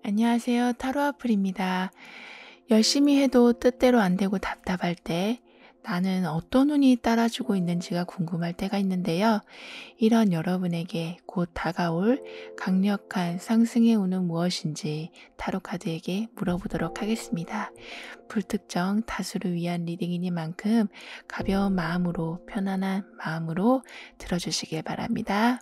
안녕하세요. 타로아플입니다. 열심히 해도 뜻대로 안 되고 답답할 때 나는 어떤 운이 따라주고 있는지가 궁금할 때가 있는데요. 이런 여러분에게 곧 다가올 강력한 상승의 운은 무엇인지 타로카드에게 물어보도록 하겠습니다. 불특정 다수를 위한 리딩이니만큼 가벼운 마음으로 편안한 마음으로 들어주시길 바랍니다.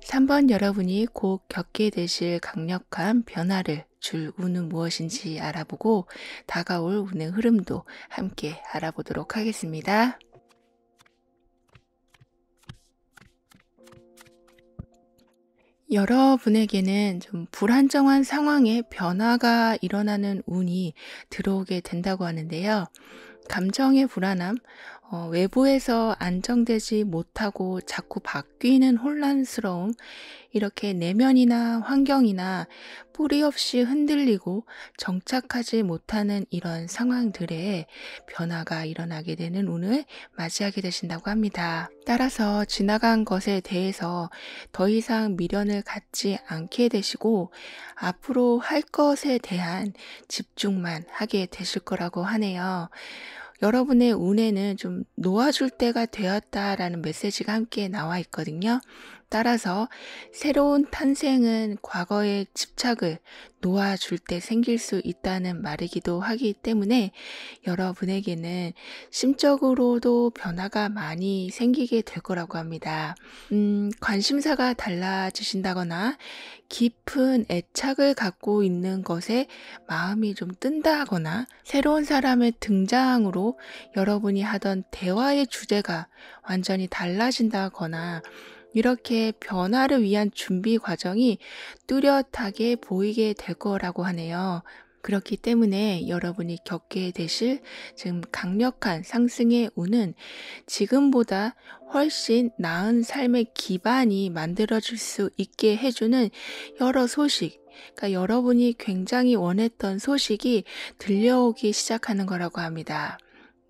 삼 번 여러분이 곧 겪게 되실 강력한 변화를 줄 운은 무엇인지 알아보고 다가올 운의 흐름도 함께 알아보도록 하겠습니다. 여러분에게는 좀 불안정한 상황에 변화가 일어나는 운이 들어오게 된다고 하는데요. 감정의 불안함, 외부에서 안정되지 못하고 자꾸 바뀌는 혼란스러움, 이렇게 내면이나 환경이나 뿌리 없이 흔들리고 정착하지 못하는 이런 상황들에 변화가 일어나게 되는 운을 맞이하게 되신다고 합니다. 따라서 지나간 것에 대해서 더 이상 미련을 갖지 않게 되시고 앞으로 할 것에 대한 집중만 하게 되실 거라고 하네요. 여러분의 운에는 좀 놓아줄 때가 되었다라는 메시지가 함께 나와 있거든요. 따라서 새로운 탄생은 과거의 집착을 놓아줄 때 생길 수 있다는 말이기도 하기 때문에 여러분에게는 심적으로도 변화가 많이 생기게 될 거라고 합니다. 관심사가 달라지신다거나 깊은 애착을 갖고 있는 것에 마음이 좀 뜬다거나 새로운 사람의 등장으로 여러분이 하던 대화의 주제가 완전히 달라진다거나 이렇게 변화를 위한 준비 과정이 뚜렷하게 보이게 될 거라고 하네요. 그렇기 때문에 여러분이 겪게 되실 지금 강력한 상승의 운은 지금보다 훨씬 나은 삶의 기반이 만들어질 수 있게 해주는 여러 소식, 그러니까 여러분이 굉장히 원했던 소식이 들려오기 시작하는 거라고 합니다.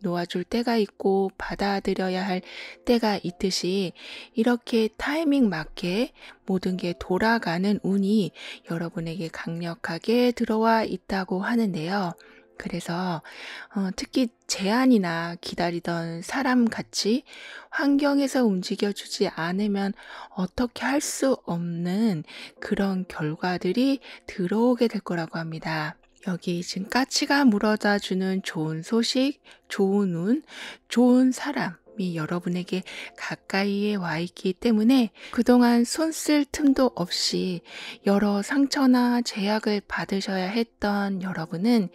놓아줄 때가 있고 받아들여야 할 때가 있듯이 이렇게 타이밍 맞게 모든 게 돌아가는 운이 여러분에게 강력하게 들어와 있다고 하는데요. 그래서 특히 제한이나 기다리던 사람 같이 환경에서 움직여주지 않으면 어떻게 할 수 없는 그런 결과들이 들어오게 될 거라고 합니다. 여기 지금 까치가 물어다 주는 좋은 소식, 좋은 운, 좋은 사람이 여러분에게 가까이에 와 있기 때문에 그동안 손 쓸 틈도 없이 여러 상처나 제약을 받으셔야 했던 여러분은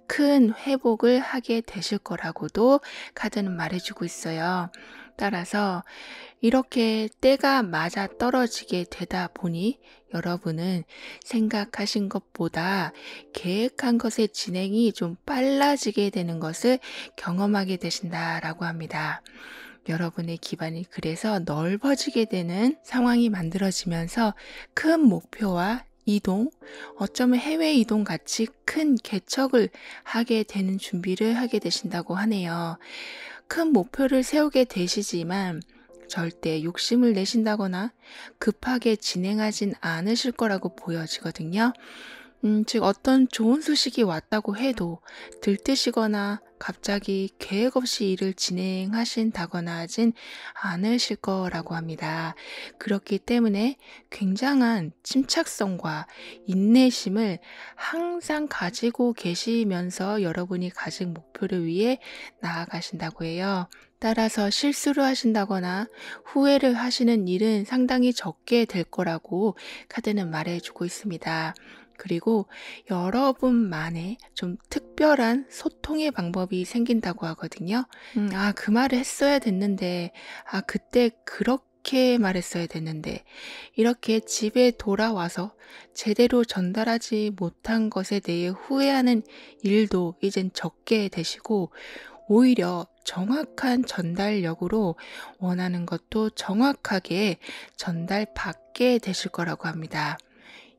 큰 회복을 하게 되실 거라고도 카드는 말해주고 있어요. 따라서 이렇게 때가 맞아 떨어지게 되다 보니 여러분은 생각하신 것보다 계획한 것의 진행이 좀 빨라지게 되는 것을 경험하게 되신다라고 합니다. 여러분의 기반이 그래서 넓어지게 되는 상황이 만들어지면서 큰 목표와 이동, 어쩌면 해외 이동 같이 큰 개척을 하게 되는 준비를 하게 되신다고 하네요. 큰 목표를 세우게 되시지만 절대 욕심을 내신다거나 급하게 진행하진 않으실 거라고 보여지거든요. 즉 어떤 좋은 소식이 왔다고 해도 들뜨시거나 갑자기 계획 없이 일을 진행하신다거나 하진 않으실 거라고 합니다. 그렇기 때문에 굉장한 침착성과 인내심을 항상 가지고 계시면서 여러분이 가진 목표를 위해 나아가신다고 해요. 따라서 실수를 하신다거나 후회를 하시는 일은 상당히 적게 될 거라고 카드는 말해주고 있습니다. 그리고 여러분만의 좀 특별한 소통의 방법이 생긴다고 하거든요. 그 말을 했어야 됐는데, 그때 그렇게 말했어야 됐는데, 이렇게 집에 돌아와서 제대로 전달하지 못한 것에 대해 후회하는 일도 이젠 적게 되시고, 오히려 정확한 전달력으로 원하는 것도 정확하게 전달받게 되실 거라고 합니다.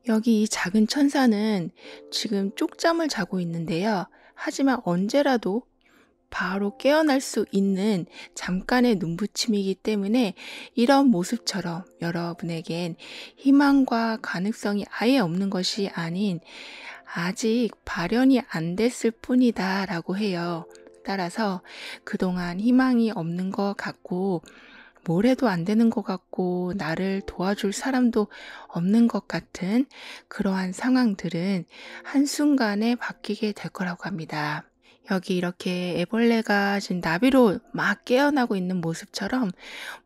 여기 이 작은 천사는 지금 쪽잠을 자고 있는데요. 하지만 언제라도 바로 깨어날 수 있는 잠깐의 눈부침이기 때문에 이런 모습처럼 여러분에겐 희망과 가능성이 아예 없는 것이 아닌 아직 발현이 안 됐을 뿐이다 라고 해요. 따라서 그동안 희망이 없는 것 같고 뭘 해도 안 되는 것 같고 나를 도와줄 사람도 없는 것 같은 그러한 상황들은 한순간에 바뀌게 될 거라고 합니다. 여기 이렇게 애벌레가 지금 나비로 막 깨어나고 있는 모습처럼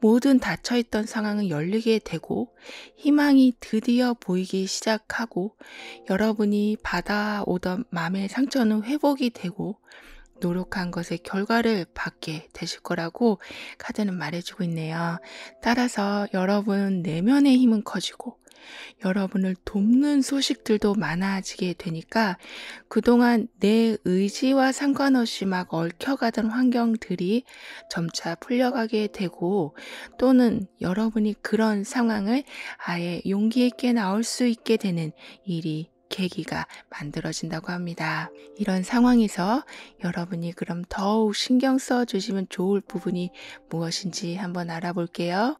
모든 닫혀있던 상황은 열리게 되고 희망이 드디어 보이기 시작하고 여러분이 받아오던 마음의 상처는 회복이 되고 노력한 것의 결과를 받게 되실 거라고 카드는 말해주고 있네요. 따라서 여러분 내면의 힘은 커지고 여러분을 돕는 소식들도 많아지게 되니까 그동안 내 의지와 상관없이 막 얽혀가던 환경들이 점차 풀려가게 되고 또는 여러분이 그런 상황을 아예 용기 있게 나올 수 있게 되는 일이 계기가 만들어진다고 합니다. 이런 상황에서 여러분이 그럼 더욱 신경 써 주시면 좋을 부분이 무엇인지 한번 알아볼게요.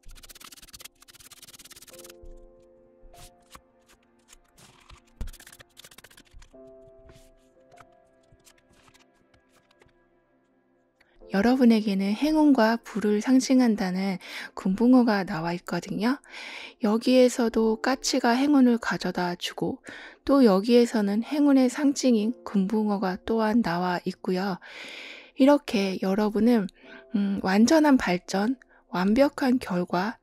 여러분에게는 행운과 불을 상징한다는 금붕어가 나와 있거든요. 여기에서도 까치가 행운을 가져다 주고 또 여기에서는 행운의 상징인 금붕어가 또한 나와 있고요. 이렇게 여러분은 완전한 발전, 완벽한 결과,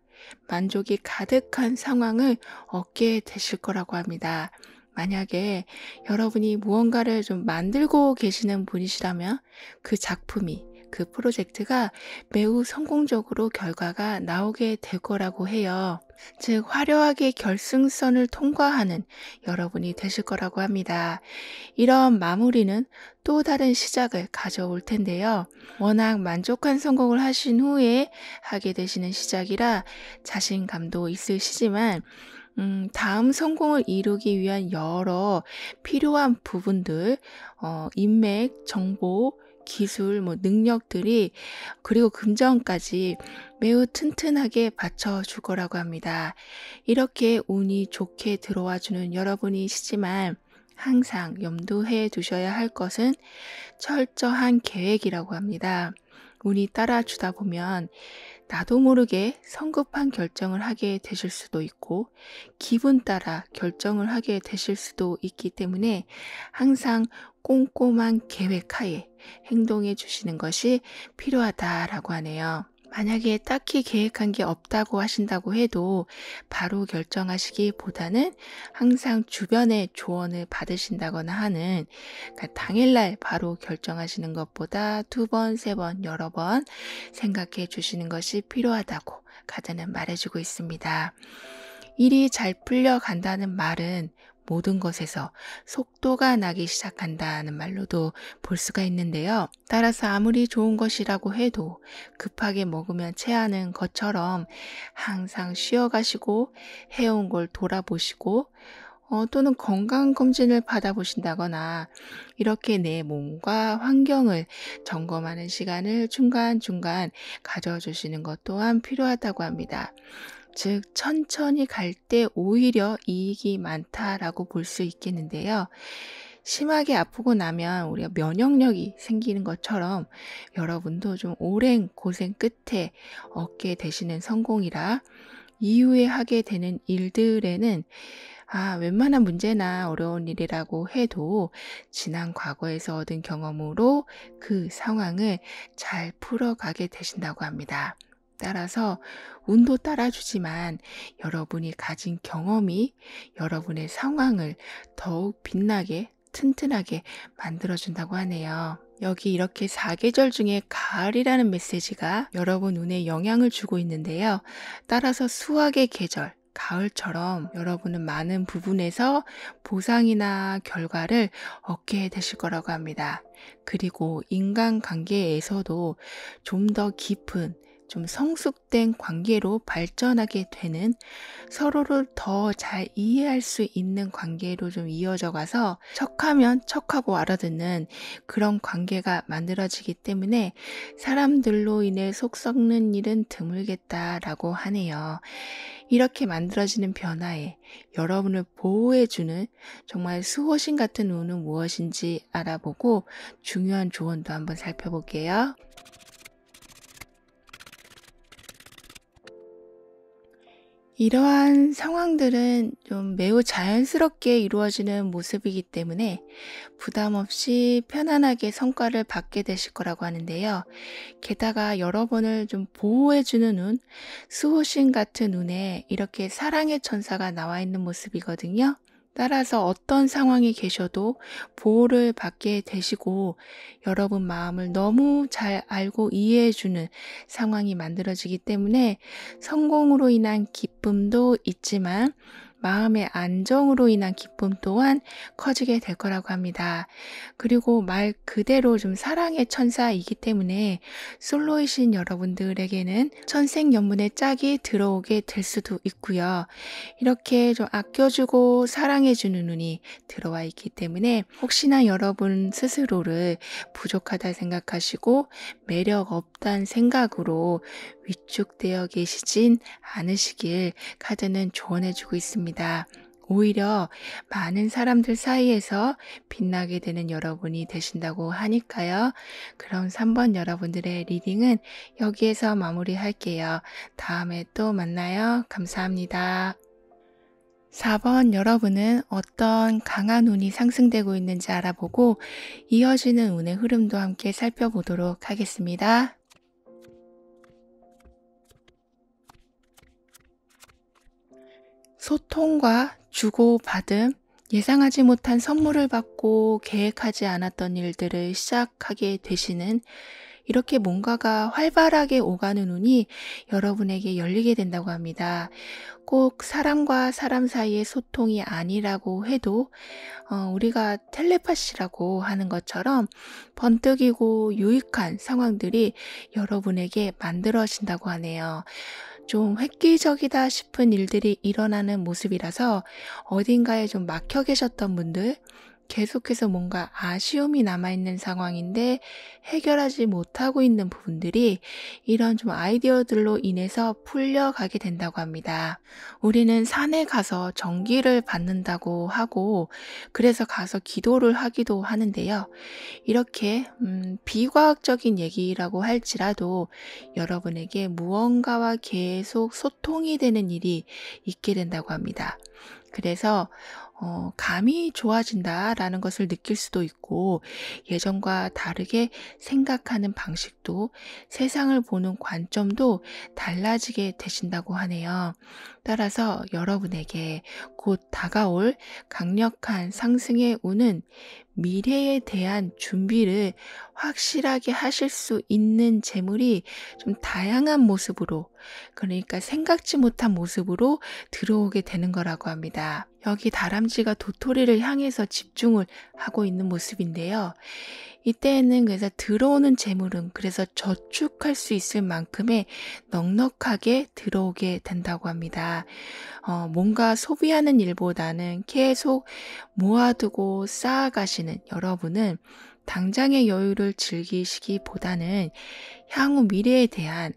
만족이 가득한 상황을 얻게 되실 거라고 합니다. 만약에 여러분이 무언가를 좀 만들고 계시는 분이시라면 그 작품이, 그 프로젝트가 매우 성공적으로 결과가 나오게 될 거라고 해요. 즉, 화려하게 결승선을 통과하는 여러분이 되실 거라고 합니다. 이런 마무리는 또 다른 시작을 가져올 텐데요. 워낙 만족한 성공을 하신 후에 하게 되시는 시작이라 자신감도 있으시지만 다음 성공을 이루기 위한 여러 필요한 부분들, 인맥, 정보, 기술, 능력들이 그리고 금전까지 매우 튼튼하게 받쳐줄 거라고 합니다. 이렇게 운이 좋게 들어와 주는 여러분이시지만 항상 염두해 두셔야 할 것은 철저한 계획이라고 합니다. 운이 따라주다 보면 나도 모르게 성급한 결정을 하게 되실 수도 있고 기분 따라 결정을 하게 되실 수도 있기 때문에 항상 꼼꼼한 계획하에 행동해 주시는 것이 필요하다라고 하네요. 만약에 딱히 계획한 게 없다고 하신다고 해도 바로 결정하시기보다는 항상 주변의 조언을 받으신다거나 하는, 그러니까 당일날 바로 결정하시는 것보다 2번, 3번, 여러 번 생각해 주시는 것이 필요하다고 카드는 말해주고 있습니다. 일이 잘 풀려간다는 말은 모든 것에서 속도가 나기 시작한다는 말로도 볼 수가 있는데요. 따라서 아무리 좋은 것이라고 해도 급하게 먹으면 체하는 것처럼 항상 쉬어가시고 해온 걸 돌아보시고 또는 건강검진을 받아보신다거나 이렇게 내 몸과 환경을 점검하는 시간을 중간중간 가져주시는 것 또한 필요하다고 합니다. 즉, 천천히 갈 때 오히려 이익이 많다라고 볼 수 있겠는데요. 심하게 아프고 나면 우리가 면역력이 생기는 것처럼 여러분도 좀 오랜 고생 끝에 얻게 되시는 성공이라 이후에 하게 되는 일들에는 웬만한 문제나 어려운 일이라고 해도 지난 과거에서 얻은 경험으로 그 상황을 잘 풀어가게 되신다고 합니다. 따라서 운도 따라주지만 여러분이 가진 경험이 여러분의 상황을 더욱 빛나게 튼튼하게 만들어준다고 하네요. 여기 이렇게 4계절 중에 가을이라는 메시지가 여러분 운에 영향을 주고 있는데요. 따라서 수학의 계절, 가을처럼 여러분은 많은 부분에서 보상이나 결과를 얻게 되실 거라고 합니다. 그리고 인간관계에서도 좀 더 깊은, 좀 성숙된 관계로 발전하게 되는, 서로를 더 잘 이해할 수 있는 관계로 좀 이어져 가서 척하면 척하고 알아듣는 그런 관계가 만들어지기 때문에 사람들로 인해 속 썩는 일은 드물겠다라고 하네요. 이렇게 만들어지는 변화에 여러분을 보호해주는 정말 수호신 같은 운은 무엇인지 알아보고 중요한 조언도 한번 살펴볼게요. 이러한 상황들은 좀 매우 자연스럽게 이루어지는 모습이기 때문에 부담 없이 편안하게 성과를 받게 되실 거라고 하는데요. 게다가 여러분을 좀 보호해주는 운, 수호신 같은 운에 이렇게 사랑의 천사가 나와 있는 모습이거든요. 따라서 어떤 상황에 계셔도 보호를 받게 되시고 여러분 마음을 너무 잘 알고 이해해주는 상황이 만들어지기 때문에 성공으로 인한 기쁨도 있지만 마음의 안정으로 인한 기쁨 또한 커지게 될 거라고 합니다. 그리고 말 그대로 좀 사랑의 천사이기 때문에 솔로이신 여러분들에게는 천생연분의 짝이 들어오게 될 수도 있고요. 이렇게 좀 아껴주고 사랑해주는 눈이 들어와 있기 때문에 혹시나 여러분 스스로를 부족하다 생각하시고 매력 없다는 생각으로 위축되어 계시진 않으시길 카드는 조언해주고 있습니다. 오히려 많은 사람들 사이에서 빛나게 되는 여러분이 되신다고 하니까요. 그럼 3번 여러분들의 리딩은 여기에서 마무리할게요. 다음에 또 만나요. 감사합니다. 4번 여러분은 어떤 강한 운이 상승되고 있는지 알아보고 이어지는 운의 흐름도 함께 살펴보도록 하겠습니다. 소통과 주고받음, 예상하지 못한 선물을 받고 계획하지 않았던 일들을 시작하게 되시는 이렇게 뭔가가 활발하게 오가는 운이 여러분에게 열리게 된다고 합니다. 꼭 사람과 사람 사이의 소통이 아니라고 해도 우리가 텔레파시라고 하는 것처럼 번뜩이고 유익한 상황들이 여러분에게 만들어진다고 하네요. 좀 획기적이다 싶은 일들이 일어나는 모습이라서 어딘가에 좀 막혀 계셨던 분들, 계속해서 뭔가 아쉬움이 남아있는 상황인데 해결하지 못하고 있는 부분들이 이런 좀 아이디어들로 인해서 풀려가게 된다고 합니다. 우리는 산에 가서 전기를 받는다고 하고 그래서 가서 기도를 하기도 하는데요. 이렇게 비과학적인 얘기라고 할지라도 여러분에게 무언가와 계속 소통이 되는 일이 있게 된다고 합니다. 그래서 감이 좋아진다라는 것을 느낄 수도 있고 예전과 다르게 생각하는 방식도 세상을 보는 관점도 달라지게 되신다고 하네요. 따라서 여러분에게 곧 다가올 강력한 상승의 운은 미래에 대한 준비를 확실하게 하실 수 있는 재물이 좀 다양한 모습으로, 그러니까 생각지 못한 모습으로 들어오게 되는 거라고 합니다. 여기 다람쥐가 도토리를 향해서 집중을 하고 있는 모습인데요. 이때에는 그래서 들어오는 재물은 그래서 저축할 수 있을 만큼의 넉넉하게 들어오게 된다고 합니다. 뭔가 소비하는 일보다는 계속 모아두고 쌓아가시는 여러분은 당장의 여유를 즐기시기보다는 향후 미래에 대한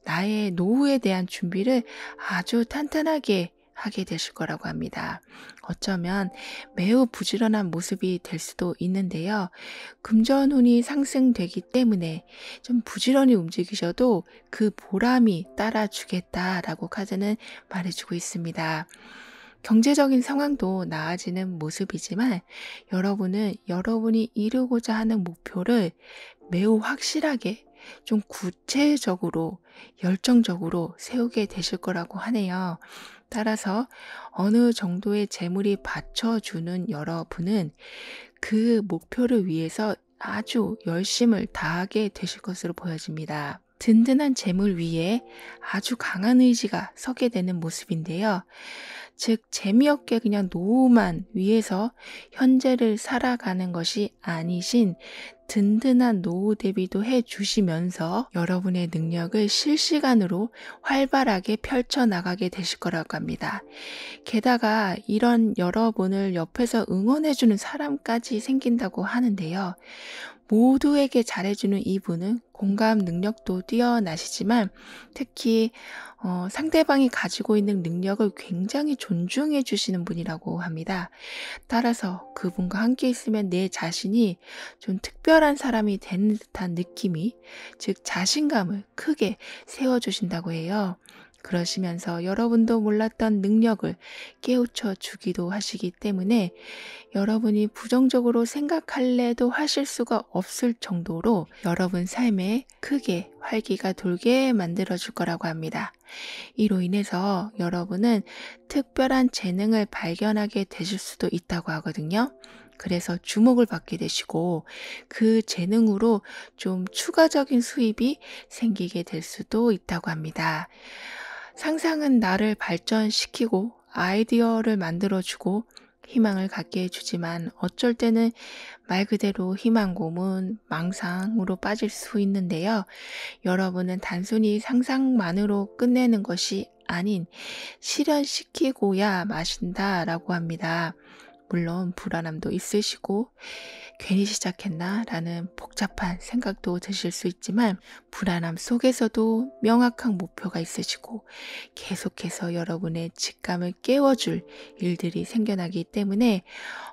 나의 노후에 대한 준비를 아주 탄탄하게 하게 되실 거라고 합니다. 어쩌면 매우 부지런한 모습이 될 수도 있는데요. 금전운이 상승되기 때문에 좀 부지런히 움직이셔도 그 보람이 따라주겠다라고 카드는 말해주고 있습니다. 경제적인 상황도 나아지는 모습이지만 여러분은 여러분이 이루고자 하는 목표를 매우 확실하게 좀 구체적으로 열정적으로 세우게 되실 거라고 하네요. 따라서 어느 정도의 재물이 받쳐주는 여러분은 그 목표를 위해서 아주 열심을 다하게 되실 것으로 보여집니다. 든든한 재물 위에 아주 강한 의지가 서게 되는 모습인데요. 즉 재미없게 그냥 노후만 위해서 현재를 살아가는 것이 아니신 든든한 노후 대비도 해 주시면서 여러분의 능력을 실시간으로 활발하게 펼쳐나가게 되실 거라고 합니다. 게다가 이런 여러분을 옆에서 응원해주는 사람까지 생긴다고 하는데요. 모두에게 잘해주는 이분은 공감 능력도 뛰어나시지만 특히 상대방이 가지고 있는 능력을 굉장히 존중해 주시는 분이라고 합니다. 따라서 그분과 함께 있으면 내 자신이 좀 특별한 사람이 되는 듯한 느낌이, 즉 자신감을 크게 세워주신다고 해요. 그러시면서 여러분도 몰랐던 능력을 깨우쳐 주기도 하시기 때문에 여러분이 부정적으로 생각할래도 하실 수가 없을 정도로 여러분 삶에 크게 활기가 돌게 만들어줄 거라고 합니다. 이로 인해서 여러분은 특별한 재능을 발견하게 되실 수도 있다고 하거든요. 그래서 주목을 받게 되시고 그 재능으로 좀 추가적인 수입이 생기게 될 수도 있다고 합니다. 상상은 나를 발전시키고 아이디어를 만들어주고 희망을 갖게 해주지만 어쩔 때는 말 그대로 희망 고문, 망상으로 빠질 수 있는데요. 여러분은 단순히 상상만으로 끝내는 것이 아닌 실현시키고야 마신다라고 합니다. 물론 불안함도 있으시고 괜히 시작했나? 라는 복잡한 생각도 드실 수 있지만 불안함 속에서도 명확한 목표가 있으시고 계속해서 여러분의 직감을 깨워줄 일들이 생겨나기 때문에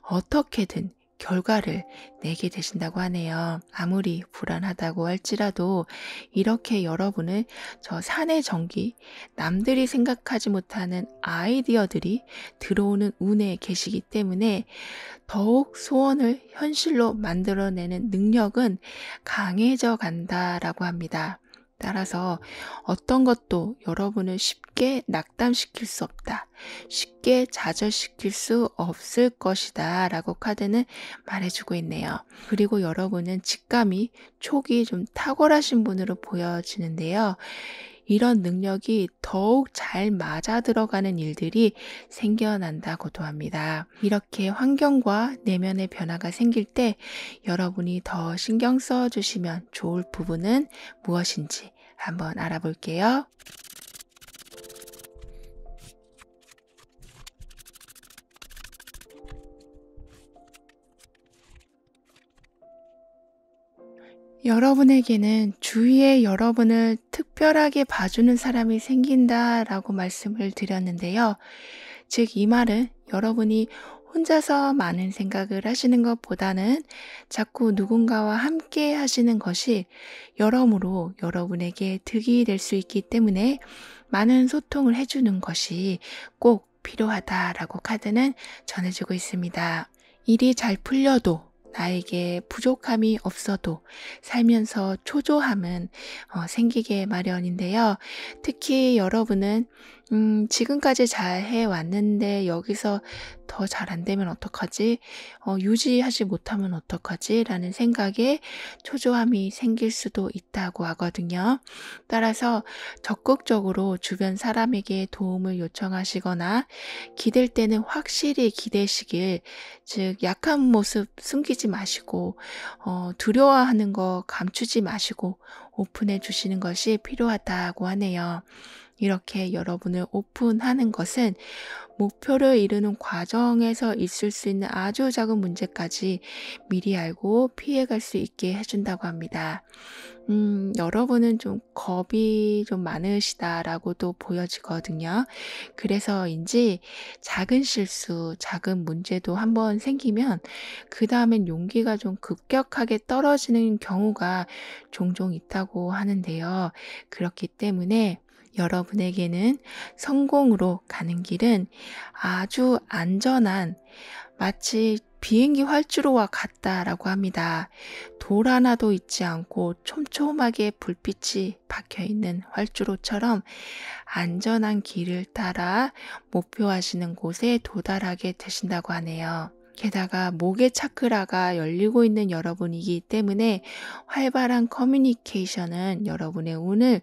어떻게든 결과를 내게 되신다고 하네요. 아무리 불안하다고 할지라도 이렇게 여러분은 저 산의 전기, 남들이 생각하지 못하는 아이디어들이 들어오는 운에 계시기 때문에 더욱 소원을 현실로 만들어내는 능력은 강해져 간다라고 합니다. 따라서 어떤 것도 여러분을 쉽게 낙담시킬 수 없다. 쉽게 좌절시킬 수 없을 것이다. 라고 카드는 말해주고 있네요. 그리고 여러분은 직감이 촉이 좀 탁월하신 분으로 보여지는데요. 이런 능력이 더욱 잘 맞아 들어가는 일들이 생겨난다고도 합니다. 이렇게 환경과 내면의 변화가 생길 때 여러분이 더 신경 써 주시면 좋을 부분은 무엇인지 한번 알아볼게요. 여러분에게는 주위에 여러분을 특별하게 봐주는 사람이 생긴다라고 말씀을 드렸는데요. 즉, 이 말은 여러분이 혼자서 많은 생각을 하시는 것보다는 자꾸 누군가와 함께 하시는 것이 여러모로 여러분에게 득이 될 수 있기 때문에 많은 소통을 해주는 것이 꼭 필요하다라고 카드는 전해주고 있습니다. 일이 잘 풀려도 나에게 부족함이 없어도 살면서 초조함은 생기게 마련인데요. 특히 여러분은 지금까지 잘 해왔는데 여기서 더 잘 안 되면 어떡하지? 유지하지 못하면 어떡하지? 라는 생각에 초조함이 생길 수도 있다고 하거든요. 따라서 적극적으로 주변 사람에게 도움을 요청하시거나 기댈 때는 확실히 기대시길, 즉 약한 모습 숨기지 마시고 두려워하는 거 감추지 마시고 오픈해 주시는 것이 필요하다고 하네요. 이렇게 여러분을 오픈하는 것은 목표를 이루는 과정에서 있을 수 있는 아주 작은 문제까지 미리 알고 피해갈 수 있게 해준다고 합니다. 여러분은 좀 겁이 좀 많으시다라고도 보여지거든요. 그래서인지 작은 실수, 작은 문제도 한번 생기면 그 다음엔 용기가 좀 급격하게 떨어지는 경우가 종종 있다고 하는데요. 그렇기 때문에 여러분에게는 성공으로 가는 길은 아주 안전한, 마치 비행기 활주로와 같다라고 합니다. 돌 하나도 있지 않고 촘촘하게 불빛이 박혀 있는 활주로처럼 안전한 길을 따라 목표하시는 곳에 도달하게 되신다고 하네요. 게다가 목의 차크라가 열리고 있는 여러분이기 때문에 활발한 커뮤니케이션은 여러분의 운을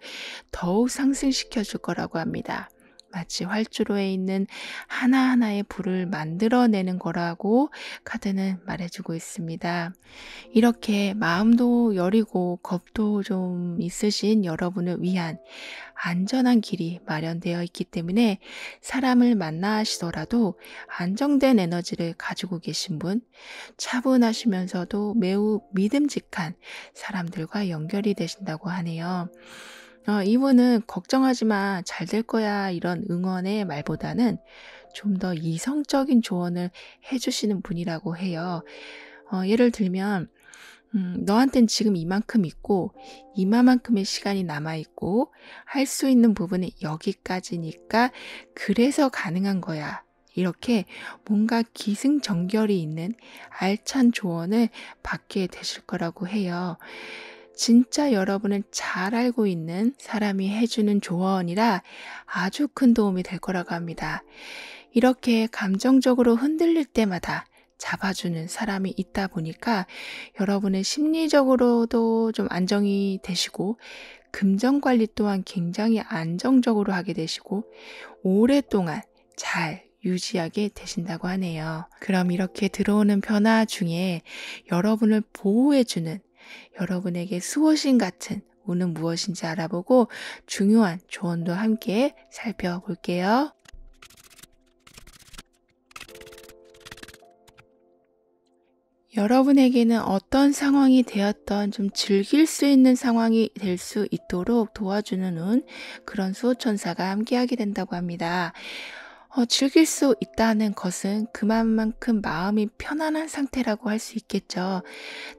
더욱 상승시켜 줄 거라고 합니다. 마치 활주로에 있는 하나하나의 불을 만들어내는 거라고 카드는 말해주고 있습니다. 이렇게 마음도 여리고 겁도 좀 있으신 여러분을 위한 안전한 길이 마련되어 있기 때문에 사람을 만나시더라도 안정된 에너지를 가지고 계신 분, 차분하시면서도 매우 믿음직한 사람들과 연결이 되신다고 하네요. 이분은 걱정하지 마, 잘 될 거야, 이런 응원의 말보다는 좀 더 이성적인 조언을 해주시는 분이라고 해요. 예를 들면, 너한텐 지금 이만큼 있고, 이만큼의 시간이 남아있고, 할 수 있는 부분은 여기까지니까, 그래서 가능한 거야. 이렇게 뭔가 기승전결이 있는 알찬 조언을 받게 되실 거라고 해요. 진짜 여러분은 잘 알고 있는 사람이 해주는 조언이라 아주 큰 도움이 될 거라고 합니다. 이렇게 감정적으로 흔들릴 때마다 잡아주는 사람이 있다 보니까 여러분은 심리적으로도 좀 안정이 되시고 금전 관리 또한 굉장히 안정적으로 하게 되시고 오랫동안 잘 유지하게 되신다고 하네요. 그럼 이렇게 들어오는 변화 중에 여러분을 보호해주는 여러분에게 수호신 같은 운은 무엇인지 알아보고 중요한 조언도 함께 살펴볼게요. 여러분에게는 어떤 상황이 되었던 좀 즐길 수 있는 상황이 될 수 있도록 도와주는 운, 그런 수호천사가 함께하게 된다고 합니다. 즐길 수 있다는 것은 그만큼 마음이 편안한 상태라고 할 수 있겠죠.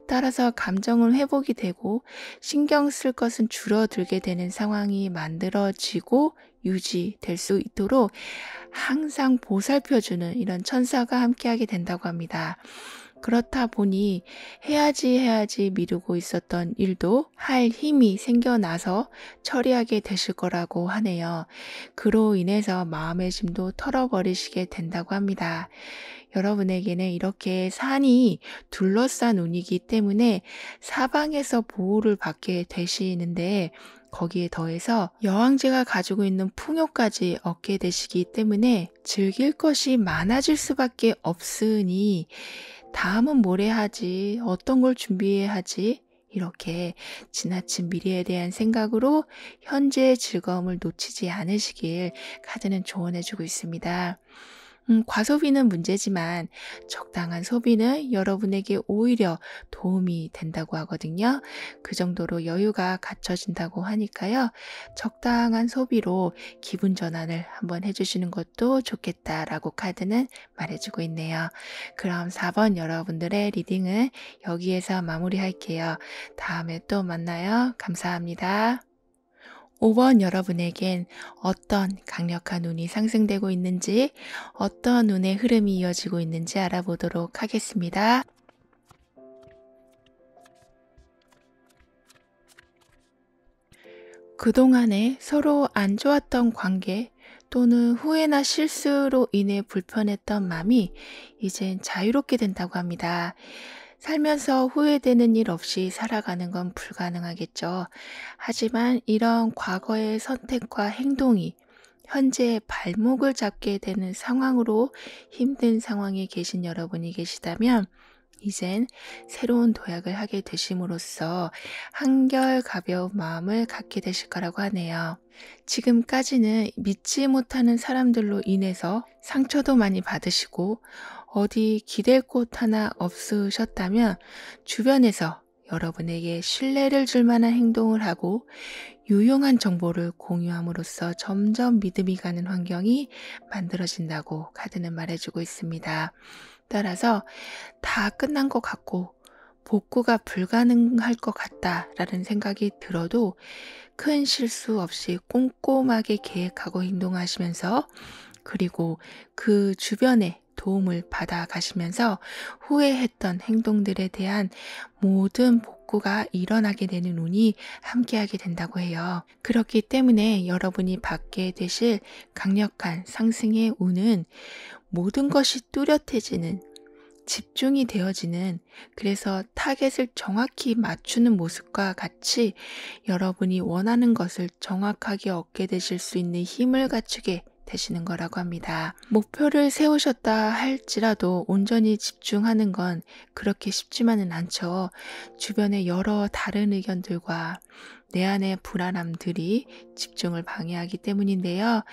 따라서 감정은 회복이 되고 신경 쓸 것은 줄어들게 되는 상황이 만들어지고 유지될 수 있도록 항상 보살펴주는 이런 천사가 함께하게 된다고 합니다. 그렇다 보니 해야지 미루고 있었던 일도 할 힘이 생겨나서 처리하게 되실 거라고 하네요. 그로 인해서 마음의 짐도 털어버리시게 된다고 합니다. 여러분에게는 이렇게 산이 둘러싼 운이기 때문에 사방에서 보호를 받게 되시는데, 거기에 더해서 여왕제가 가지고 있는 풍요까지 얻게 되시기 때문에 즐길 것이 많아질 수밖에 없으니 다음은 뭘 해야 하지? 어떤 걸 준비해야 하지? 이렇게 지나친 미래에 대한 생각으로 현재의 즐거움을 놓치지 않으시길 카드는 조언해주고 있습니다. 과소비는 문제지만 적당한 소비는 여러분에게 오히려 도움이 된다고 하거든요. 그 정도로 여유가 갖춰진다고 하니까요. 적당한 소비로 기분 전환을 한번 해주시는 것도 좋겠다라고 카드는 말해주고 있네요. 그럼 4번 여러분들의 리딩은 여기에서 마무리할게요. 다음에 또 만나요. 감사합니다. 5번 여러분에겐 어떤 강력한 운이 상승되고 있는지, 어떤 운의 흐름이 이어지고 있는지 알아보도록 하겠습니다. 그동안에 서로 안 좋았던 관계 또는 후회나 실수로 인해 불편했던 마음이 이젠 자유롭게 된다고 합니다. 살면서 후회되는 일 없이 살아가는 건 불가능하겠죠. 하지만 이런 과거의 선택과 행동이 현재 발목을 잡게 되는 상황으로 힘든 상황에 계신 여러분이 계시다면, 이젠 새로운 도약을 하게 되심으로써 한결 가벼운 마음을 갖게 되실 거라고 하네요. 지금까지는 믿지 못하는 사람들로 인해서 상처도 많이 받으시고 어디 기댈 곳 하나 없으셨다면, 주변에서 여러분에게 신뢰를 줄 만한 행동을 하고 유용한 정보를 공유함으로써 점점 믿음이 가는 환경이 만들어진다고 카드는 말해주고 있습니다. 따라서 다 끝난 것 같고 복구가 불가능할 것 같다라는 생각이 들어도 큰 실수 없이 꼼꼼하게 계획하고 행동하시면서, 그리고 그 주변에 도움을 받아 가시면서 후회했던 행동들에 대한 모든 복구가 일어나게 되는 운이 함께하게 된다고 해요. 그렇기 때문에 여러분이 받게 되실 강력한 상승의 운은 모든 것이 뚜렷해지는, 집중이 되어지는, 그래서 타겟을 정확히 맞추는 모습과 같이 여러분이 원하는 것을 정확하게 얻게 되실 수 있는 힘을 갖추게 되시는 거라고 합니다. 목표를 세우셨다 할지라도 온전히 집중하는 건 그렇게 쉽지만은 않죠. 주변의 여러 다른 의견들과 내 안의 불안함들이 집중을 방해하기 때문인데요.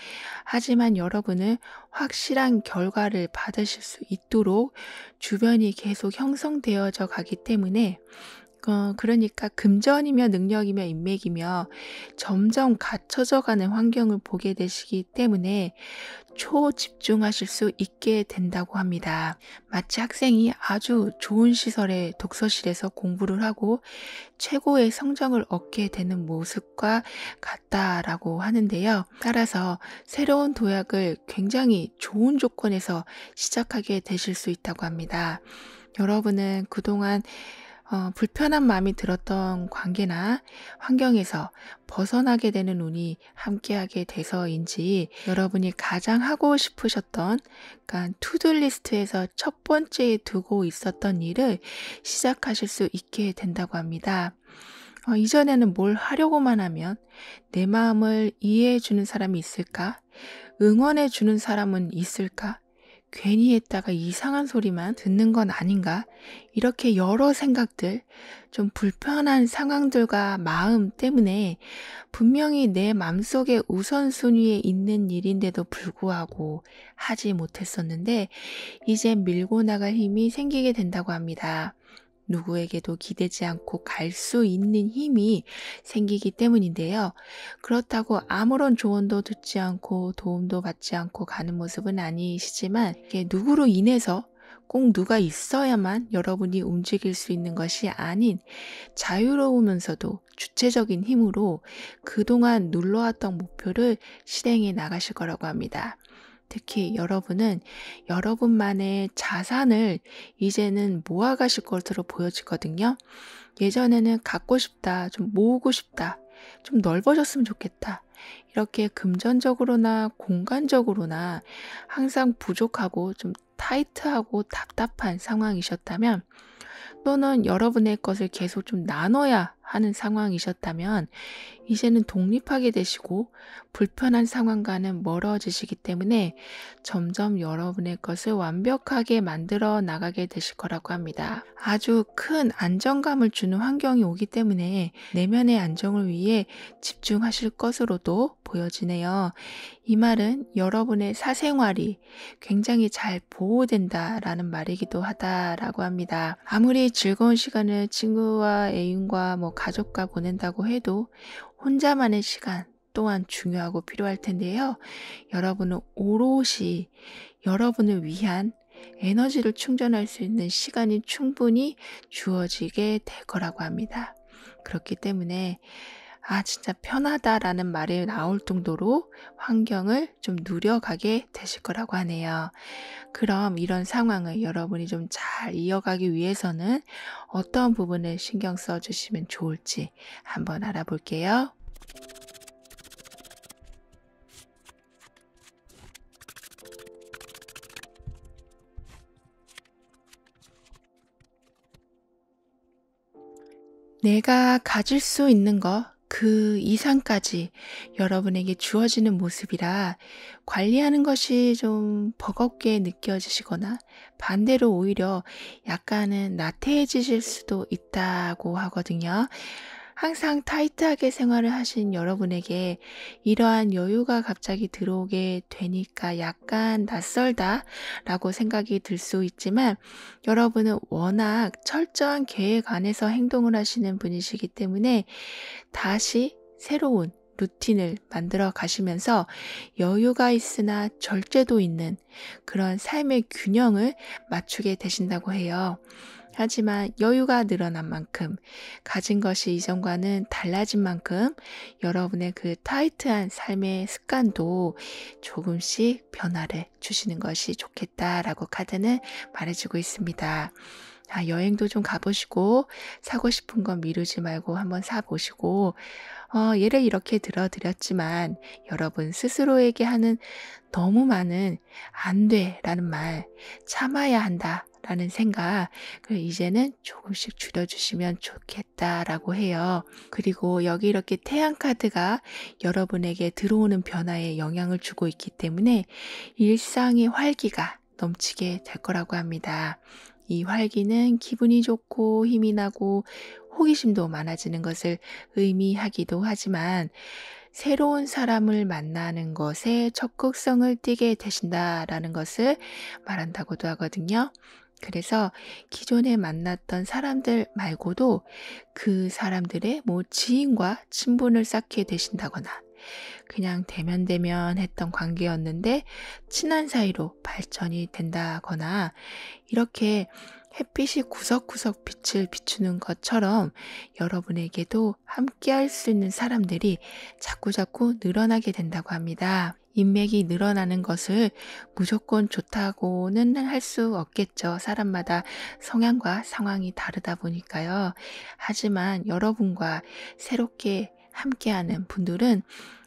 하지만 여러분은 확실한 결과를 받으실 수 있도록 주변이 계속 형성되어져 가기 때문에, 그러니까 금전이며 능력이며 인맥이며 점점 갖춰져 가는 환경을 보게 되시기 때문에 초집중하실 수 있게 된다고 합니다. 마치 학생이 아주 좋은 시설의 독서실에서 공부를 하고 최고의 성적을 얻게 되는 모습과 같다라고 하는데요. 따라서 새로운 도약을 굉장히 좋은 조건에서 시작하게 되실 수 있다고 합니다. 여러분은 그동안 불편한 마음이 들었던 관계나 환경에서 벗어나게 되는 운이 함께하게 돼서인지, 여러분이 가장 하고 싶으셨던, 그러니까 투두리스트에서 첫 번째에 두고 있었던 일을 시작하실 수 있게 된다고 합니다. 이전에는 뭘 하려고만 하면 내 마음을 이해해주는 사람이 있을까? 응원해주는 사람은 있을까? 괜히 했다가 이상한 소리만 듣는 건 아닌가? 이렇게 여러 생각들, 좀 불편한 상황들과 마음 때문에 분명히 내 마음속에 우선순위에 있는 일인데도 불구하고 하지 못했었는데, 이제 밀고 나갈 힘이 생기게 된다고 합니다. 누구에게도 기대지 않고 갈 수 있는 힘이 생기기 때문인데요. 그렇다고 아무런 조언도 듣지 않고 도움도 받지 않고 가는 모습은 아니시지만 이게 누구로 인해서 꼭 누가 있어야만 여러분이 움직일 수 있는 것이 아닌 자유로우면서도 주체적인 힘으로 그동안 눌러왔던 목표를 실행해 나가실 거라고 합니다. 특히 여러분은 여러분만의 자산을 이제는 모아가실 것으로 보여지거든요. 예전에는 갖고 싶다, 좀 모으고 싶다, 좀 넓어졌으면 좋겠다. 이렇게 금전적으로나 공간적으로나 항상 부족하고 좀 타이트하고 답답한 상황이셨다면 또는 여러분의 것을 계속 좀 나눠야 하는 상황이셨다면 이제는 독립하게 되시고 불편한 상황과는 멀어지시기 때문에 점점 여러분의 것을 완벽하게 만들어 나가게 되실 거라고 합니다. 아주 큰 안정감을 주는 환경이 오기 때문에 내면의 안정을 위해 집중하실 것으로도 보여지네요. 이 말은 여러분의 사생활이 굉장히 잘 보호된다라는 말이기도 하다라고 합니다. 아무리 즐거운 시간을 친구와 애인과 가족과 보낸다고 해도 혼자만의 시간 또한 중요하고 필요할 텐데요. 여러분은 오롯이 여러분을 위한 에너지를 충전할 수 있는 시간이 충분히 주어지게 될 거라고 합니다. 그렇기 때문에 진짜 편하다라는 말이 나올 정도로 환경을 좀 누려가게 되실 거라고 하네요. 그럼 이런 상황을 여러분이 좀 잘 이어가기 위해서는 어떤 부분을 신경 써 주시면 좋을지 한번 알아볼게요. 내가 가질 수 있는 것, 그 이상까지 여러분에게 주어지는 모습이라 관리하는 것이 좀 버겁게 느껴지시거나 반대로 오히려 약간은 나태해지실 수도 있다고 하거든요. 항상 타이트하게 생활을 하신 여러분에게 이러한 여유가 갑자기 들어오게 되니까 약간 낯설다라고 생각이 들 수 있지만 여러분은 워낙 철저한 계획 안에서 행동을 하시는 분이시기 때문에 다시 새로운 루틴을 만들어 가시면서 여유가 있으나 절제도 있는 그런 삶의 균형을 맞추게 되신다고 해요. 하지만 여유가 늘어난 만큼, 가진 것이 이전과는 달라진 만큼 여러분의 그 타이트한 삶의 습관도 조금씩 변화를 주시는 것이 좋겠다라고 카드는 말해주고 있습니다. 여행도 좀 가보시고 사고 싶은 건 미루지 말고 한번 사보시고 예를 이렇게 들어드렸지만 여러분 스스로에게 하는 너무 많은 안 돼라는 말, 참아야 한다 라는 생각, 이제는 조금씩 줄여주시면 좋겠다라고 해요. 그리고 여기 이렇게 태양 카드가 여러분에게 들어오는 변화에 영향을 주고 있기 때문에 일상의 활기가 넘치게 될 거라고 합니다. 이 활기는 기분이 좋고 힘이 나고 호기심도 많아지는 것을 의미하기도 하지만 새로운 사람을 만나는 것에 적극성을 띠게 되신다라는 것을 말한다고도 하거든요. 그래서 기존에 만났던 사람들 말고도 그 사람들의 지인과 친분을 쌓게 되신다거나 그냥 대면대면 했던 관계였는데 친한 사이로 발전이 된다거나 이렇게 햇빛이 구석구석 빛을 비추는 것처럼 여러분에게도 함께 할 수 있는 사람들이 자꾸자꾸 늘어나게 된다고 합니다. 인맥이 늘어나는 것을 무조건 좋다고는 할 수 없겠죠. 사람마다 성향과 상황이 다르다 보니까요. 하지만 여러분과 새롭게 함께하는 분들은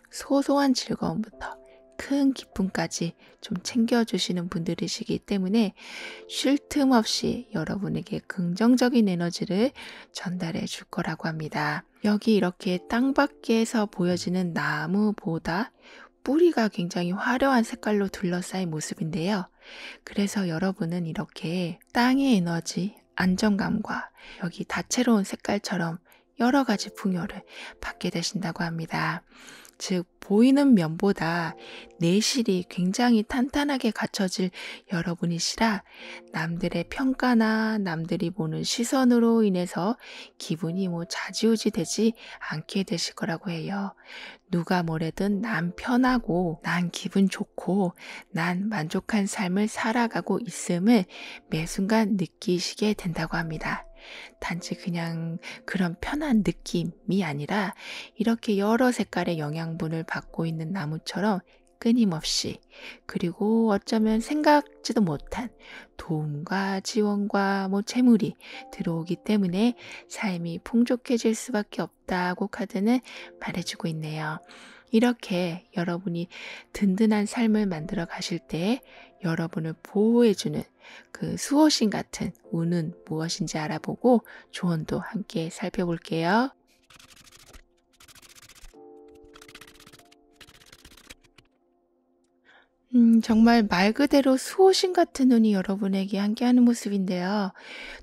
소소한 즐거움부터 큰 기쁨까지 좀 챙겨주시는 분들이시기 때문에 쉴 틈 없이 여러분에게 긍정적인 에너지를 전달해 줄 거라고 합니다. 여기 이렇게 땅밖에서 보여지는 나무보다 뿌리가 굉장히 화려한 색깔로 둘러싸인 모습인데요. 그래서 여러분은 이렇게 땅의 에너지, 안정감과 여기 다채로운 색깔처럼 여러 가지 풍요를 받게 되신다고 합니다. 즉 보이는 면보다 내실이 굉장히 탄탄하게 갖춰질 여러분이시라 남들의 평가나 남들이 보는 시선으로 인해서 기분이 좌지우지 되지 않게 되실 거라고 해요. 누가 뭐래든 난 편하고 난 기분 좋고 난 만족한 삶을 살아가고 있음을 매 순간 느끼시게 된다고 합니다. 단지 그냥 그런 편한 느낌이 아니라 이렇게 여러 색깔의 영양분을 받고 있는 나무처럼 끊임없이 그리고 어쩌면 생각지도 못한 도움과 지원과 재물이 들어오기 때문에 삶이 풍족해질 수밖에 없다고 카드는 말해주고 있네요. 이렇게 여러분이 든든한 삶을 만들어 가실 때 여러분을 보호해주는 그 수호신 같은 운은 무엇인지 알아보고 조언도 함께 살펴볼게요. 정말 말 그대로 수호신 같은 운이 여러분에게 함께하는 모습인데요.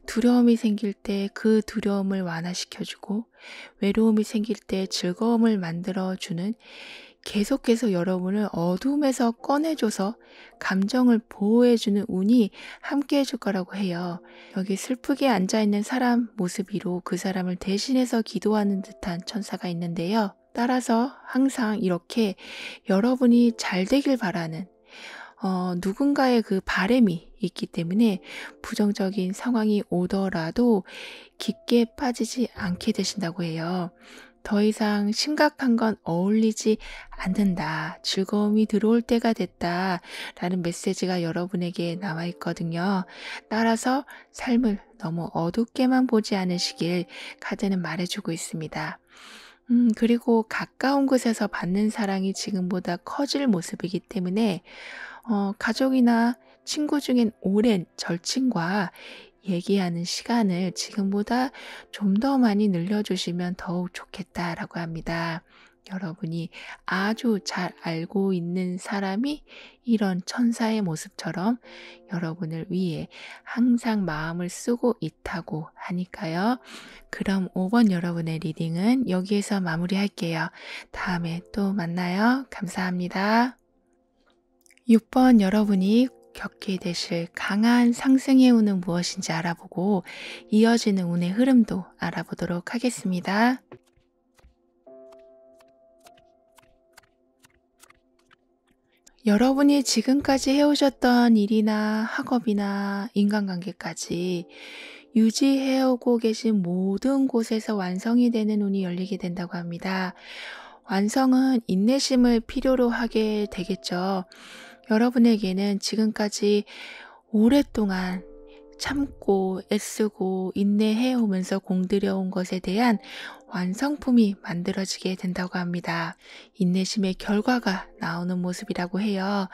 두려움이 생길 때 그 두려움을 완화시켜주고 외로움이 생길 때 즐거움을 만들어주는 계속해서 여러분을 어둠에서 꺼내줘서 감정을 보호해주는 운이 함께해줄 거라고 해요. 여기 슬프게 앉아있는 사람 모습 위로 그 사람을 대신해서 기도하는 듯한 천사가 있는데요. 따라서 항상 이렇게 여러분이 잘 되길 바라는 누군가의 그 바람이 있기 때문에 부정적인 상황이 오더라도 깊게 빠지지 않게 되신다고 해요. 더 이상 심각한 건 어울리지 않는다. 즐거움이 들어올 때가 됐다. 라는 메시지가 여러분에게 나와 있거든요. 따라서 삶을 너무 어둡게만 보지 않으시길 카드는 말해주고 있습니다. 그리고 가까운 곳에서 받는 사랑이 지금보다 커질 모습이기 때문에 가족이나 친구 중엔 오랜 절친과 얘기하는 시간을 지금보다 좀 더 많이 늘려주시면 더욱 좋겠다라고 합니다. 여러분이 아주 잘 알고 있는 사람이 이런 천사의 모습처럼 여러분을 위해 항상 마음을 쓰고 있다고 하니까요. 그럼 5번 여러분의 리딩은 여기에서 마무리할게요. 다음에 또 만나요. 감사합니다. 6번 여러분이 겪게 되실 강한 상승의 운은 무엇인지 알아보고 이어지는 운의 흐름도 알아보도록 하겠습니다. 여러분이 지금까지 해오셨던 일이나 학업이나 인간관계까지 유지해오고 계신 모든 곳에서 완성이 되는 운이 열리게 된다고 합니다. 완성은 인내심을 필요로 하게 되겠죠. 여러분에게는 지금까지 오랫동안 참고 애쓰고 인내해 오면서 공들여온 것에 대한 완성품이 만들어지게 된다고 합니다. 인내심의 결과가 나오는 모습이라고 해요.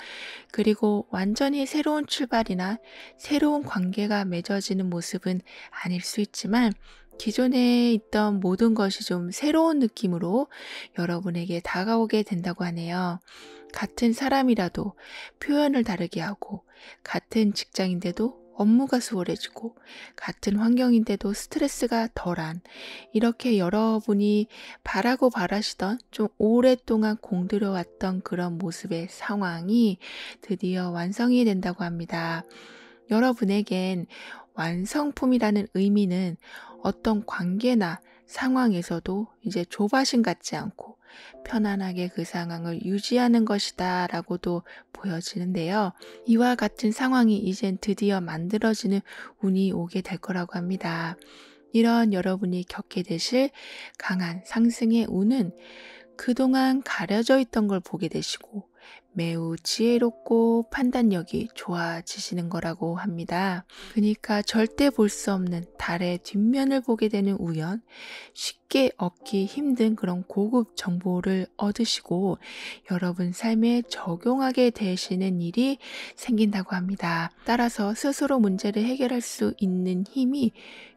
그리고 완전히 새로운 출발이나 새로운 관계가 맺어지는 모습은 아닐 수 있지만 기존에 있던 모든 것이 좀 새로운 느낌으로 여러분에게 다가오게 된다고 하네요. 같은 사람이라도 표현을 다르게 하고 같은 직장인데도 업무가 수월해지고 같은 환경인데도 스트레스가 덜한 이렇게 여러분이 바라고 바라시던 좀 오랫동안 공들여왔던 그런 모습의 상황이 드디어 완성이 된다고 합니다. 여러분에겐 완성품이라는 의미는 어떤 관계나 상황에서도 이제 조바심 갖지 않고 편안하게 그 상황을 유지하는 것이다 라고도 보여지는데요. 이와 같은 상황이 이젠 드디어 만들어지는 운이 오게 될 거라고 합니다. 이런 여러분이 겪게 되실 강한 상승의 운은 그동안 가려져 있던 걸 보게 되시고 매우 지혜롭고 판단력이 좋아지시는 거라고 합니다. 그러니까 절대 볼 수 없는 달의 뒷면을 보게 되는 우연, 쉽게 얻기 힘든 그런 고급 정보를 얻으시고 여러분 삶에 적용하게 되시는 일이 생긴다고 합니다. 따라서 스스로 문제를 해결할 수 있는 힘이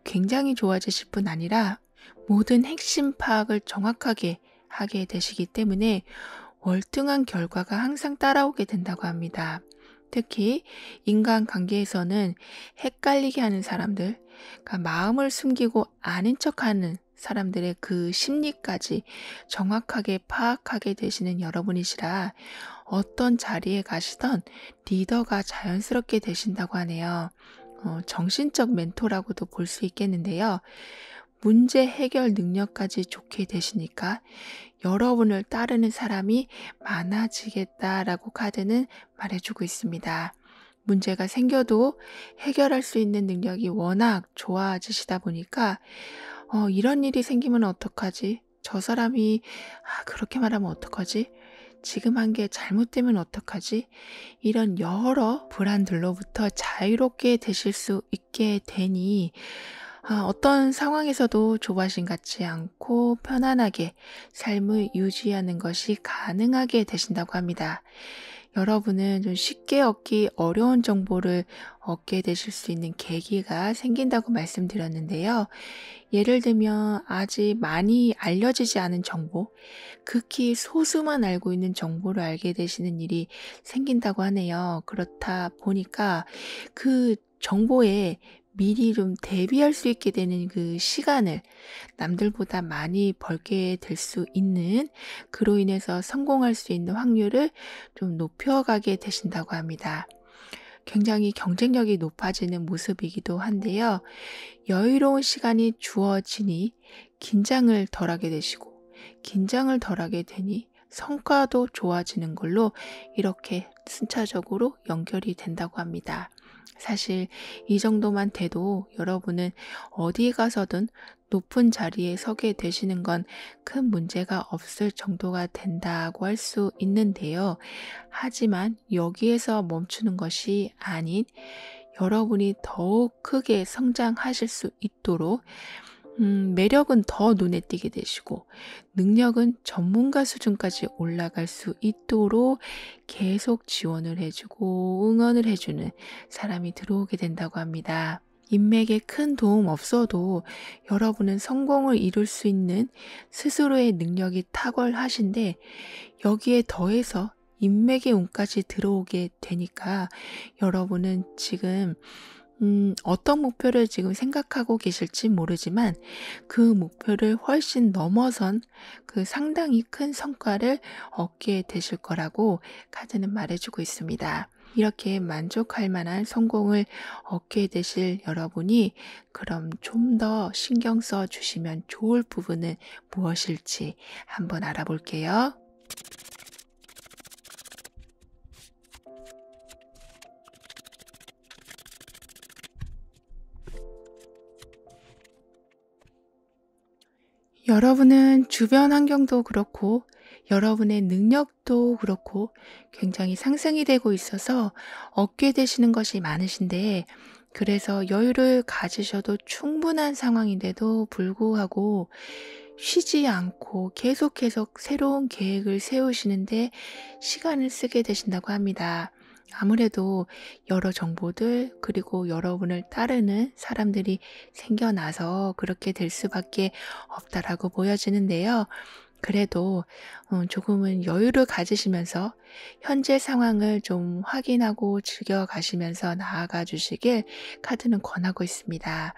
굉장히 좋아지실 뿐 아니라 모든 핵심 파악을 정확하게 하게 되시기 때문에 월등한 결과가 항상 따라오게 된다고 합니다. 특히 인간관계에서는 헷갈리게 하는 사람들, 그러니까 마음을 숨기고 아닌 척하는 사람들의 그 심리까지 정확하게 파악하게 되시는 여러분이시라 어떤 자리에 가시던 리더가 자연스럽게 되신다고 하네요. 정신적 멘토라고도 볼 수 있겠는데요. 문제 해결 능력까지 좋게 되시니까 여러분을 따르는 사람이 많아지겠다라고 카드는 말해주고 있습니다. 문제가 생겨도 해결할 수 있는 능력이 워낙 좋아지시다 보니까 이런 일이 생기면 어떡하지? 저 사람이 그렇게 말하면 어떡하지? 지금 한 게 잘못되면 어떡하지? 이런 여러 불안들로부터 자유롭게 되실 수 있게 되니 어떤 상황에서도 조바심 갖지 않고 편안하게 삶을 유지하는 것이 가능하게 되신다고 합니다. 여러분은 좀 쉽게 얻기 어려운 정보를 얻게 되실 수 있는 계기가 생긴다고 말씀드렸는데요. 예를 들면 아직 많이 알려지지 않은 정보, 극히 소수만 알고 있는 정보를 알게 되시는 일이 생긴다고 하네요. 그렇다 보니까 그 정보에 미리 좀 대비할 수 있게 되는 그 시간을 남들보다 많이 벌게 될 수 있는, 그로 인해서 성공할 수 있는 확률을 좀 높여가게 되신다고 합니다. 굉장히 경쟁력이 높아지는 모습이기도 한데요. 여유로운 시간이 주어지니 긴장을 덜하게 되시고, 긴장을 덜하게 되니 성과도 좋아지는 걸로 이렇게 순차적으로 연결이 된다고 합니다. 사실 이 정도만 돼도 여러분은 어디 가서든 높은 자리에 서게 되시는 건 큰 문제가 없을 정도가 된다고 할 수 있는데요. 하지만 여기에서 멈추는 것이 아닌 여러분이 더욱 크게 성장하실 수 있도록 매력은 더 눈에 띄게 되시고 능력은 전문가 수준까지 올라갈 수 있도록 계속 지원을 해주고 응원을 해주는 사람이 들어오게 된다고 합니다. 인맥에 큰 도움 없어도 여러분은 성공을 이룰 수 있는 스스로의 능력이 탁월하신데 여기에 더해서 인맥의 운까지 들어오게 되니까 여러분은 지금 어떤 목표를 지금 생각하고 계실지 모르지만 그 목표를 훨씬 넘어선 그 상당히 큰 성과를 얻게 되실 거라고 카드는 말해주고 있습니다. 이렇게 만족할 만한 성공을 얻게 되실 여러분이 그럼 좀 더 신경 써 주시면 좋을 부분은 무엇일지 한번 알아볼게요. 여러분은 주변 환경도 그렇고 여러분의 능력도 그렇고 굉장히 상승이 되고 있어서 얻게 되시는 것이 많으신데 그래서 여유를 가지셔도 충분한 상황인데도 불구하고 쉬지 않고 계속 새로운 계획을 세우시는데 시간을 쓰게 되신다고 합니다. 아무래도 여러 정보들 그리고 여러분을 따르는 사람들이 생겨나서 그렇게 될 수밖에 없다라고 보여지는데요. 그래도 조금은 여유를 가지시면서 현재 상황을 좀 확인하고 즐겨가시면서 나아가 주시길 카드는 권하고 있습니다.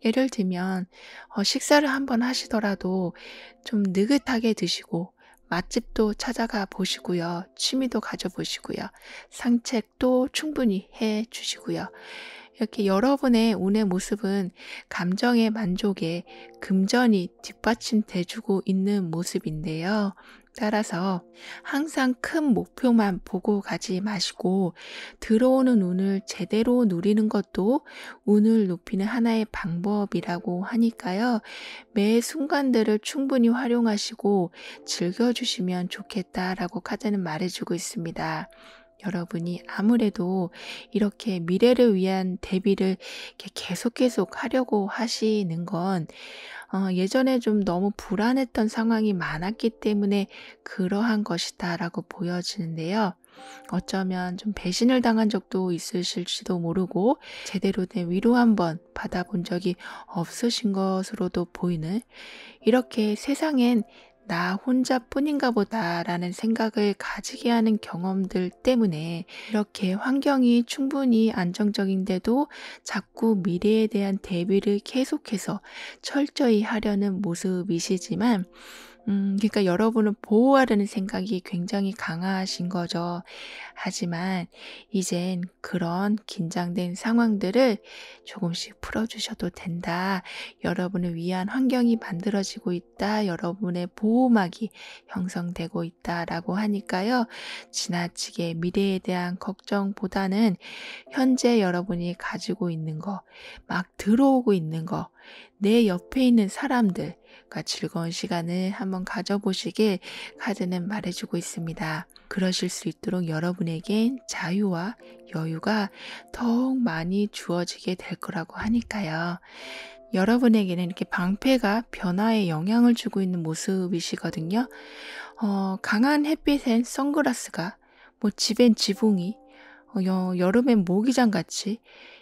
예를 들면 식사를 한번 하시더라도 좀 느긋하게 드시고 맛집도 찾아가 보시고요. 취미도 가져보시고요. 산책도 충분히 해 주시고요. 이렇게 여러분의 운의 모습은 감정의 만족에 금전이 뒷받침돼 주고 있는 모습인데요. 따라서 항상 큰 목표만 보고 가지 마시고 들어오는 운을 제대로 누리는 것도 운을 높이는 하나의 방법이라고 하니까요. 매 순간들을 충분히 활용하시고 즐겨주시면 좋겠다라고 카드는 말해주고 있습니다. 여러분이 아무래도 이렇게 미래를 위한 대비를 이렇게 계속 하려고 하시는 건 예전에 좀 너무 불안했던 상황이 많았기 때문에 그러한 것이다라고 보여지는데요. 어쩌면 좀 배신을 당한 적도 있으실지도 모르고 제대로 된 위로 한번 받아본 적이 없으신 것으로도 보이는 이렇게 세상엔 나 혼자뿐인가 보다라는 생각을 가지게 하는 경험들 때문에 이렇게 환경이 충분히 안정적인데도 자꾸 미래에 대한 대비를 계속해서 철저히 하려는 모습이시지만 그러니까 여러분을 보호하려는 생각이 굉장히 강하신 거죠. 하지만 이젠 그런 긴장된 상황들을 조금씩 풀어주셔도 된다. 여러분을 위한 환경이 만들어지고 있다. 여러분의 보호막이 형성되고 있다라고 하니까요. 지나치게 미래에 대한 걱정보다는 현재 여러분이 가지고 있는 거, 막 들어오고 있는 거, 내 옆에 있는 사람들과 즐거운 시간을 한번 가져보시길 카드는 말해주고 있습니다. 그러실 수 있도록 여러분에겐 자유와 여유가 더욱 많이 주어지게 될 거라고 하니까요. 여러분에게는 이렇게 방패가 변화에 영향을 주고 있는 모습이시거든요. 강한 햇빛엔 선글라스가, 뭐 집엔 지붕이, 여름엔 모기장 같이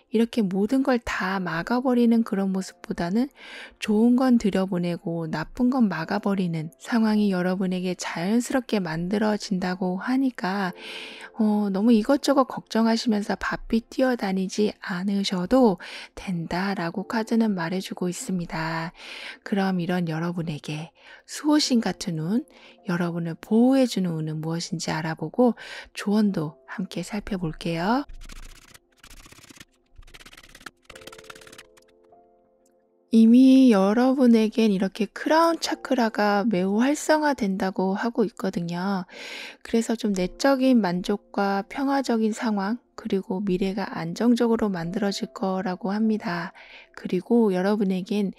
이렇게 모든 걸 다 막아버리는 그런 모습보다는 좋은 건 들여보내고 나쁜 건 막아버리는 상황이 여러분에게 자연스럽게 만들어진다고 하니까 너무 이것저것 걱정하시면서 바삐 뛰어다니지 않으셔도 된다라고 카드는 말해주고 있습니다. 그럼 이런 여러분에게 수호신 같은 운, 여러분을 보호해주는 운은 무엇인지 알아보고 조언도 함께 살펴볼게요. 이미 여러분에겐 이렇게 크라운 차크라가 매우 활성화된다고 하고 있거든요. 그래서 좀 내적인 만족과 평화적인 상황, 그리고 미래가 안정적으로 만들어질 거라고 합니다. 그리고 여러분에겐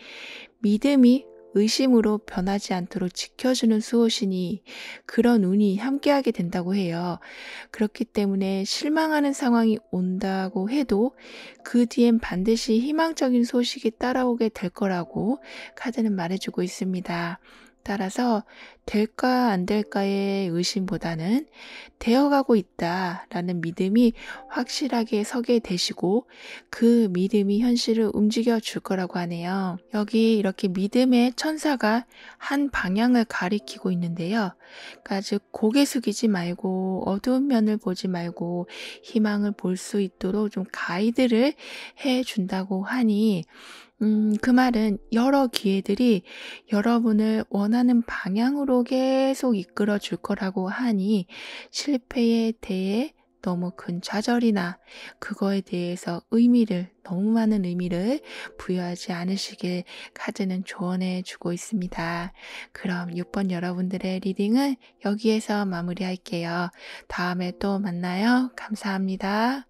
믿음이 의심으로 변하지 않도록 지켜주는 수호신이 그런 운이 함께하게 된다고 해요. 그렇기 때문에 실망하는 상황이 온다고 해도 그 뒤엔 반드시 희망적인 소식이 따라오게 될 거라고 카드는 말해주고 있습니다. 따라서 될까 안 될까의 의심보다는 되어가고 있다라는 믿음이 확실하게 서게 되시고 그 믿음이 현실을 움직여 줄 거라고 하네요. 여기 이렇게 믿음의 천사가 한 방향을 가리키고 있는데요. 그러니까 즉 고개 숙이지 말고 어두운 면을 보지 말고 희망을 볼 수 있도록 좀 가이드를 해 준다고 하니 그 말은 여러 기회들이 여러분을 원하는 방향으로 계속 이끌어 줄 거라고 하니 실패에 대해 너무 큰 좌절이나 그거에 대해서 너무 많은 의미를 부여하지 않으시길 카드는 조언해 주고 있습니다. 그럼 6번 여러분들의 리딩은 여기에서 마무리할게요. 다음에 또 만나요. 감사합니다.